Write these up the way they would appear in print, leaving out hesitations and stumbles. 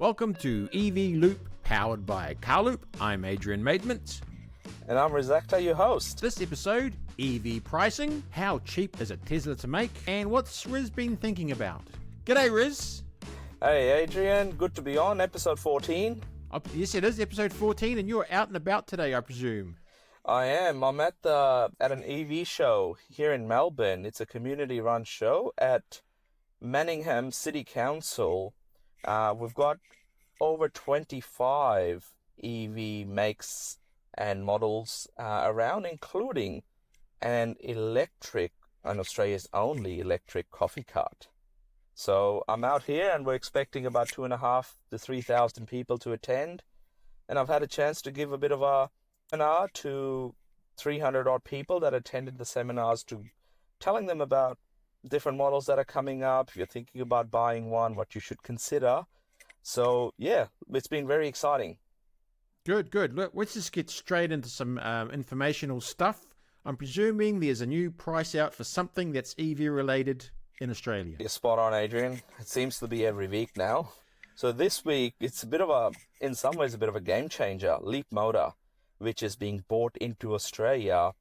Welcome to EV Loop, powered by Carloop. I'm Adrian Maidment. And I'm Akhtar, your host. This episode, EV pricing, how cheap is a Tesla to make, and what's Riz been thinking about. G'day, Riz. Hey, Adrian. Good to be on episode 14. Yes, it is episode 14, and you're out and about today, I presume. I am. I'm at an EV show here in Melbourne. It's a community-run show at Manningham City Council. We've got over 25 EV makes and models around, including an Australia's only electric coffee cart. So I'm out here and we're expecting about 2,500 to 3,000 people to attend. And I've had a chance to give a bit of a seminar to 300 odd people that attended the seminars, to telling them about different models that are coming up. If you're thinking about buying one, what you should consider. So yeah, it's been very exciting. Good. Look, let's just get straight into some informational stuff. I'm presuming there's a new price out for something that's EV related in Australia. You're spot on, Adrian. It seems to be every week now. So this week, it's in some ways, a bit of a game changer. Leapmotor, which is being bought into Australia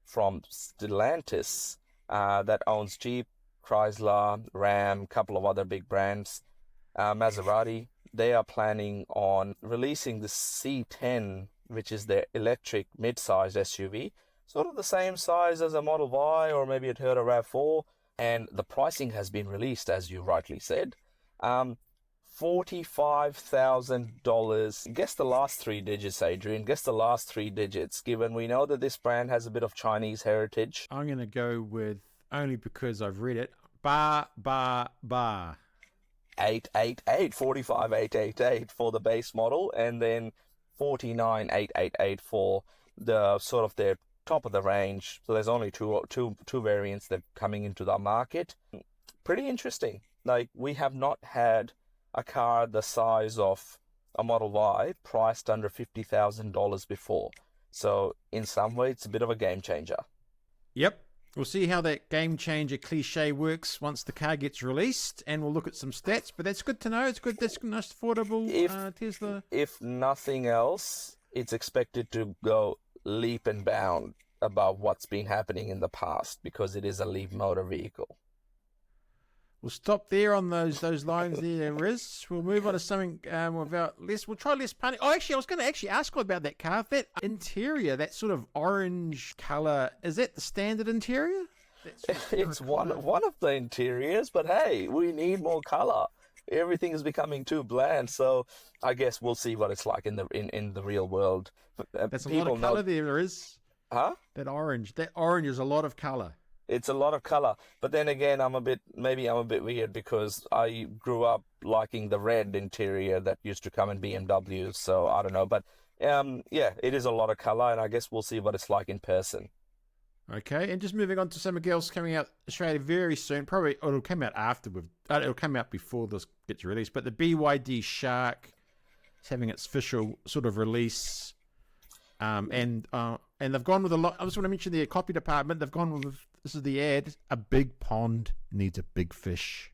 from Stellantis, that owns Jeep, Chrysler, Ram, a couple of other big brands, Maserati. They are planning on releasing the C10, which is their electric mid-sized SUV, sort of the same size as a Model Y or maybe a Toyota RAV4, and the pricing has been released, as you rightly said. $45,000. Guess the last three digits, Adrian. Guess the last three digits, given we know that this brand has a bit of Chinese heritage. I'm going to go with, only because I've read it, bar. 888, 45,888 for the base model, and then 49,888 for the sort of their top of the range. So there's only two variants that are coming into the market. Pretty interesting. Like, we have not had a car the size of a Model Y priced under $50,000 before. So in some way, it's a bit of a game changer. Yep. We'll see how that game changer cliche works once the car gets released, and we'll look at some stats. But that's good to know. It's good. That's a nice, affordable Tesla. If nothing else, it's expected to go leap and bound above what's been happening in the past, because it is a Leapmotor vehicle. We'll stop there on those lines there, Riz. We'll move on to something about less. We'll try less punny. Oh, actually, I was going to ask you about that car. That interior, that sort of orange color, is that the standard interior? It's one of the interiors, but hey, we need more color. Everything is becoming too bland, so I guess we'll see what it's like in the real world. That's a lot of color there is. Huh? That orange is a lot of color. It's a lot of color, but then again, I'm a bit weird, because I grew up liking the red interior that used to come in BMWs, so I don't know. But yeah, it is a lot of color, and I guess we'll see what it's like in person. Okay, and just moving on to something else coming out Australia very soon. Probably it'll come out it'll come out before this gets released. But the BYD Shark is having its official sort of release, and they've gone with a lot. I just want to mention the copy department. They've gone with, this is the ad: a big pond needs a big fish.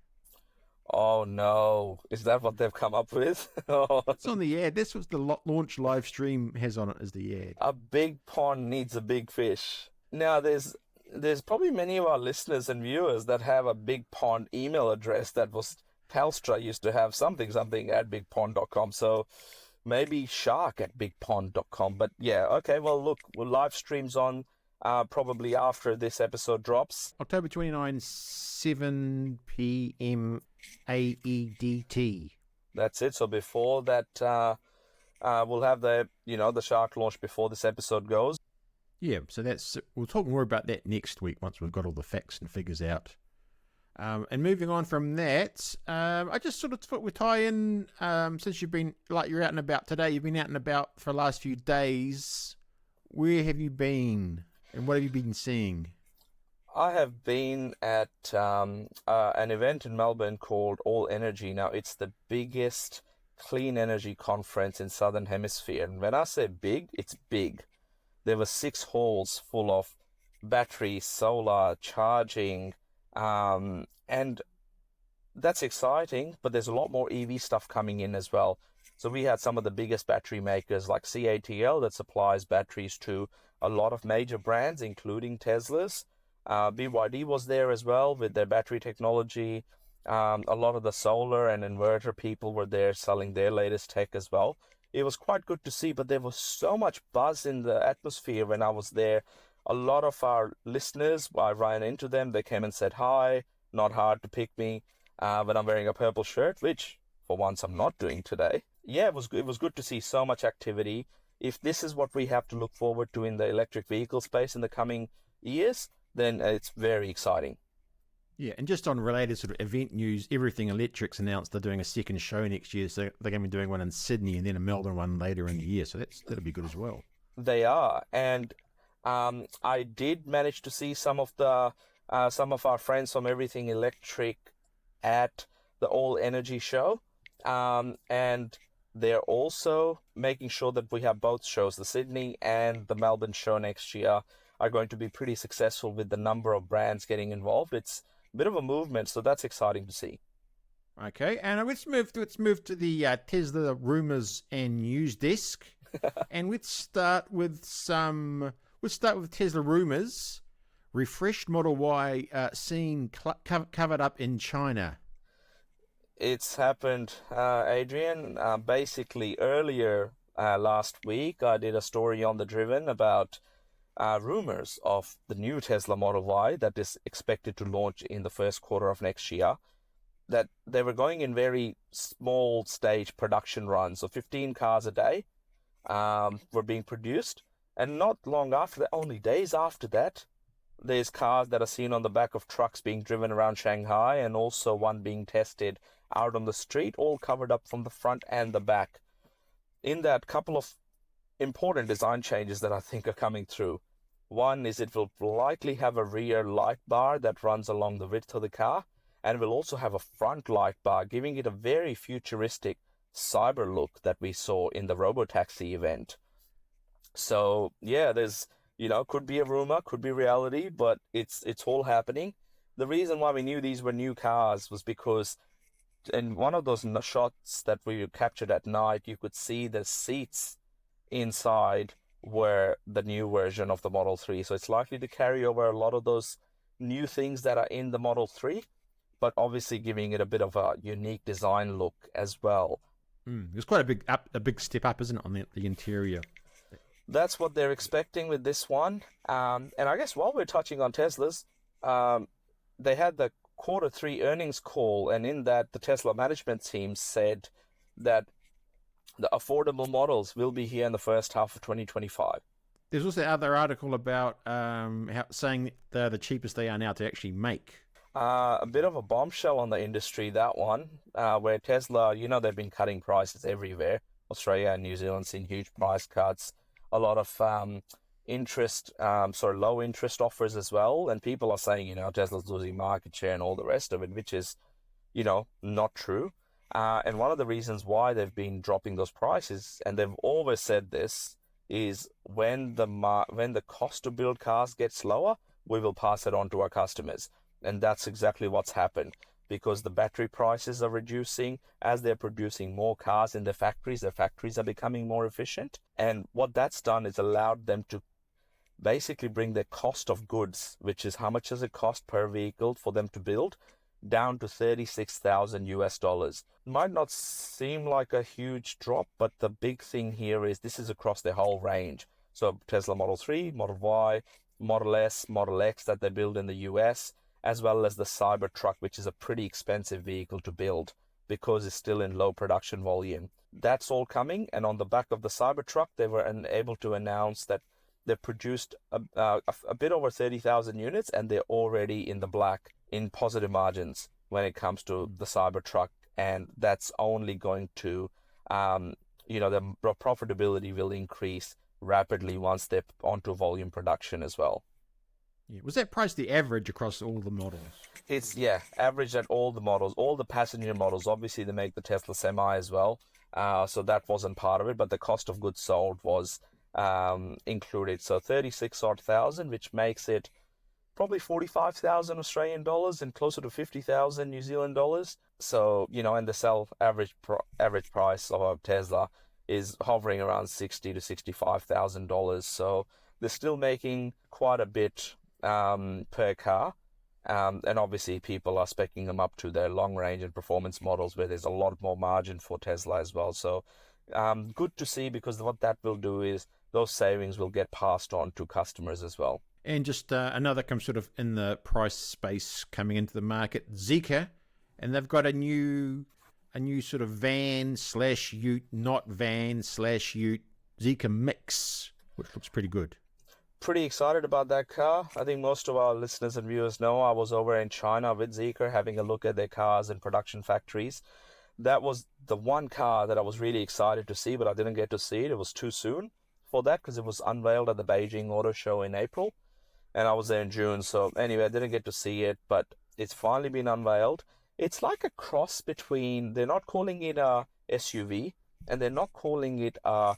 Oh no, is that what they've come up with? It's on the ad. That's what the launch live stream has on it, is the ad. A big pond needs a big fish. Now, there's probably many of our listeners and viewers that have a Big Pond email address that was Telstra used to have something at bigpond.com. So maybe shark at bigpond.com. But yeah, okay, well, look, live streams on probably after this episode drops. October 29, 7 p.m. AEDT. That's it. So before that, we'll have the shark launch before this episode goes. Yeah, so we'll talk more about that next week once we've got all the facts and figures out. And moving on from that, I just sort of thought we'd tie in, since you've been, like, you're out and about today, you've been out and about for the last few days. Where have you been, and what have you been seeing? I have been at an event in Melbourne called All Energy. Now, it's the biggest clean energy conference in Southern Hemisphere. And when I say big, it's big. There were 6 halls full of battery, solar, charging, and that's exciting, but there's a lot more EV stuff coming in as well. So we had some of the biggest battery makers like CATL that supplies batteries to a lot of major brands, including Tesla's. BYD was there as well with their battery technology. A lot of the solar and inverter people were there selling their latest tech as well. It was quite good to see, but there was so much buzz in the atmosphere when I was there. A lot of our listeners, I ran into them, they came and said hi, not hard to pick me when I'm wearing a purple shirt, which for once I'm not doing today. Yeah, it was good to see so much activity. If this is what we have to look forward to in the electric vehicle space in the coming years, then it's very exciting. Yeah, and just on related sort of event news, Everything Electric's announced they're doing a second show next year, so they're going to be doing one in Sydney and then a Melbourne one later in the year, so that'll be good as well. They are, and I did manage to see some of our friends from Everything Electric at the All Energy show, and they're also making sure that we have both shows, the Sydney and the Melbourne show next year, are going to be pretty successful with the number of brands getting involved. It's a bit of a movement, so that's exciting to see. Okay, and let's move to the Tesla rumors and news desk, and let's start with Tesla rumors. Refreshed Model Y seen covered up in China. It's happened, Adrian. Basically, earlier last week, I did a story on The Driven about rumors of the new Tesla Model Y that is expected to launch in the first quarter of next year, that they were going in very small stage production runs. So 15 cars a day were being produced. And not long after that, only days after that, there's cars that are seen on the back of trucks being driven around Shanghai, and also one being tested out on the street, all covered up from the front and the back. In that, couple of important design changes that I think are coming through. One is it will likely have a rear light bar that runs along the width of the car, and will also have a front light bar, giving it a very futuristic cyber look that we saw in the Robotaxi event. So yeah, there's, could be a rumor, could be reality, but it's all happening. The reason why we knew these were new cars was because in one of those shots that we captured at night, you could see the seats inside were the new version of the Model 3. So it's likely to carry over a lot of those new things that are in the Model 3, but obviously giving it a bit of a unique design look as well. It's quite a big step up, isn't it, on the interior? That's what they're expecting with this one. And I guess while we're touching on Teslas, they had the Q3 earnings call, and in that, the Tesla management team said that the affordable models will be here in the first half of 2025. There's also another article about saying they're the cheapest they are now to actually make. A bit of a bombshell on the industry, that one, where Tesla, they've been cutting prices everywhere. Australia and New Zealand seen huge price cuts, a lot of low interest offers as well. And people are saying, Tesla's losing market share and all the rest of it, which is, not true. And one of the reasons why they've been dropping those prices, and they've always said this, is when the cost to build cars gets lower, we will pass it on to our customers. And that's exactly what's happened, because the battery prices are reducing as they're producing more cars in their factories are becoming more efficient. And what that's done is allowed them to basically bring their cost of goods, which is how much does it cost per vehicle for them to build, down to $36,000. Might not seem like a huge drop, but the big thing here is this is across their whole range. So Tesla Model 3, Model Y, Model S, Model X that they build in the US, as well as the Cybertruck, which is a pretty expensive vehicle to build because it's still in low production volume. That's all coming, and on the back of the Cybertruck, they were able to announce that they've produced a bit over 30,000 units, and they're already in the black in positive margins when it comes to the Cybertruck, and that's only going to, the profitability will increase rapidly once they're onto volume production as well. Yeah. Was that price the average across all the models? It's, average at all the models, all the passenger models. Obviously, they make the Tesla Semi as well, so that wasn't part of it, but the cost of goods sold was included. So 36,000, which makes it probably 45,000 Australian dollars and closer to 50,000 New Zealand dollars. So, and the sell average price of a Tesla is hovering around 60 to $65,000. So they're still making quite a bit per car. And obviously people are speccing them up to their long range and performance models where there's a lot more margin for Tesla as well. So good to see, because what that will do is those savings will get passed on to customers as well. And just another sort of in the price space coming into the market, Zeekr, and they've got a new sort of van/ute, not van/ute Zeekr mix, which looks pretty good. Pretty excited about that car. I think most of our listeners and viewers know I was over in China with Zeekr having a look at their cars and production factories. That was the one car that I was really excited to see, but I didn't get to see it. It was too soon for that because it was unveiled at the Beijing Auto Show in April, and I was there in June. So anyway, I didn't get to see it, but it's finally been unveiled. It's like a cross between, they're not calling it a SUV, and they're not calling it a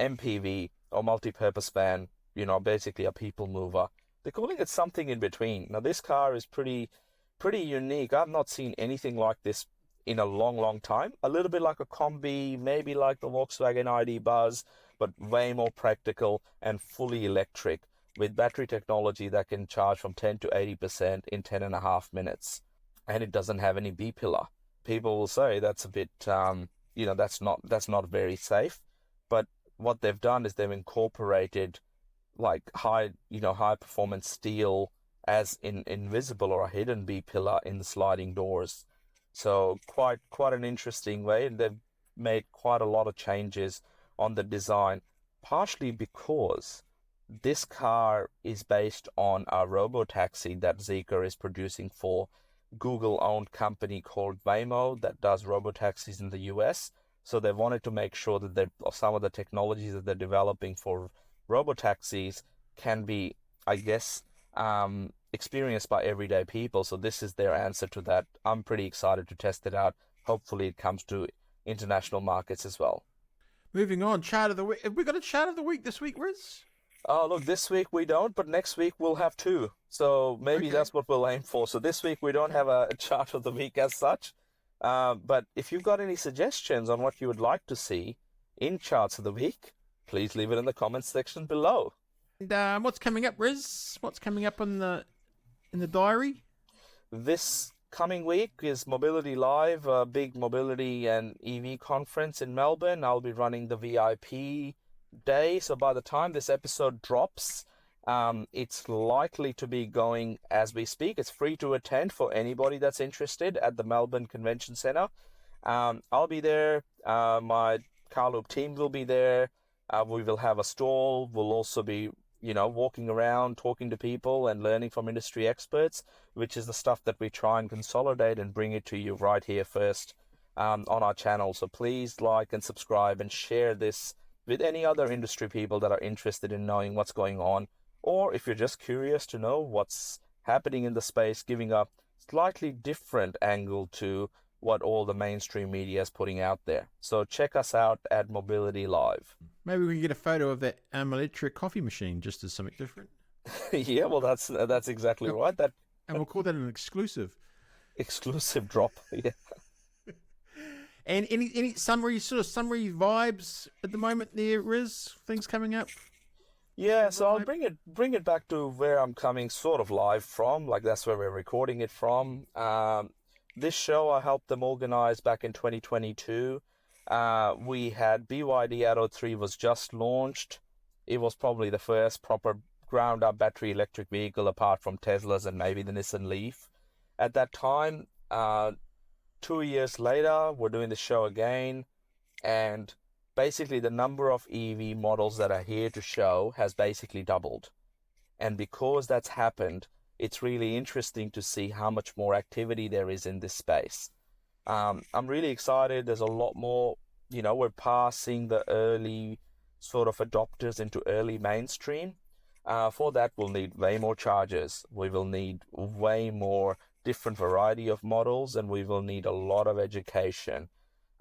MPV or multi-purpose van, basically a people mover. They're calling it something in between. Now, this car is pretty unique. I've not seen anything like this in a long, long time. A little bit like a Combi, maybe like the Volkswagen ID Buzz, but way more practical and fully electric with battery technology that can charge from 10 to 80% in 10.5 minutes. And it doesn't have any B-pillar. People will say that's a bit, that's not very safe. But what they've done is they've incorporated like high performance steel as invisible or a hidden B-pillar in the sliding doors. So quite an interesting way, and they've made quite a lot of changes on the design, partially because this car is based on a robo-taxi that Zeekr is producing for Google-owned company called Waymo that does robo-taxis in the US. So they wanted to make sure that some of the technologies that they're developing for robo-taxis can be, I guess, experienced by everyday people. So this is their answer to that. I'm pretty excited to test it out. Hopefully it comes to international markets as well. Moving on, chart of the week. Have we got a chart of the week this week, Riz? Oh, look, this week we don't, but next week we'll have two. So maybe that's what we'll aim for. So this week we don't have a chart of the week as such. But if you've got any suggestions on what you would like to see in charts of the week, please leave it in the comments section below. And what's coming up, Riz? What's coming up in the diary? This coming week is Mobility Live, a big mobility and EV conference in Melbourne. I'll be running the VIP day. So by the time this episode drops, it's likely to be going as we speak. It's free to attend for anybody that's interested at the Melbourne Convention Centre. I'll be there. My Carloop team will be there. We will have a stall. We'll also be, walking around, talking to people and learning from industry experts, which is the stuff that we try and consolidate and bring it to you right here first on our channel. So please like and subscribe and share this with any other industry people that are interested in knowing what's going on. Or if you're just curious to know what's happening in the space, giving a slightly different angle to what all the mainstream media is putting out there. So check us out at Mobility Live. Maybe we can get a photo of that electric coffee machine just as something different. Yeah, well, that's exactly right. And we'll call that an exclusive. Exclusive drop. Yeah. And any summary vibes at the moment there, Riz? Things coming up? Yeah, so I'll bring it back to where I'm coming sort of live from. Like that's where we're recording it from. This show I helped them organize back in 2022. We had BYD Atto 3 was just launched. It was probably the first proper ground-up battery electric vehicle apart from Teslas and maybe the Nissan Leaf. At that time, 2 years later, we're doing the show again, and basically the number of EV models that are here to show has basically doubled. And because that's happened, it's really interesting to see how much more activity there is in this space. I'm really excited. There's a lot more, we're passing the early sort of adopters into early mainstream. For that, we'll need way more chargers. We will need way more different variety of models, and we will need a lot of education.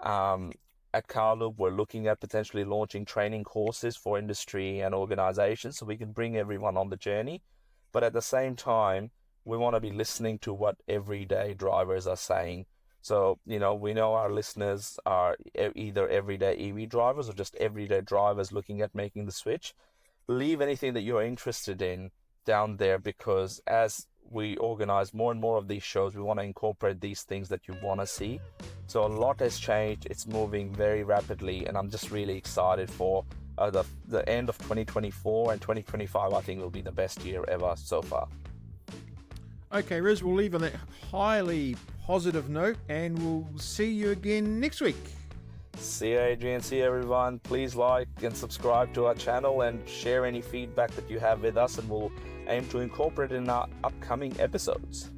At Carloop, we're looking at potentially launching training courses for industry and organizations so we can bring everyone on the journey. but at the same time, we want to be listening to what everyday drivers are saying. So, we know our listeners are either everyday EV drivers or just everyday drivers looking at making the switch. Leave anything that you're interested in down there, because as we organize more and more of these shows, we want to incorporate these things that you want to see. So a lot has changed. It's moving very rapidly, and I'm just really excited for the end of 2024 and 2025. I think will be the best year ever so far. Okay, Riz, we'll leave on that highly positive note, and we'll see you again next week. See you, Adrian. See you, everyone. Please like and subscribe to our channel and share any feedback that you have with us, and we'll aim to incorporate it in our upcoming episodes.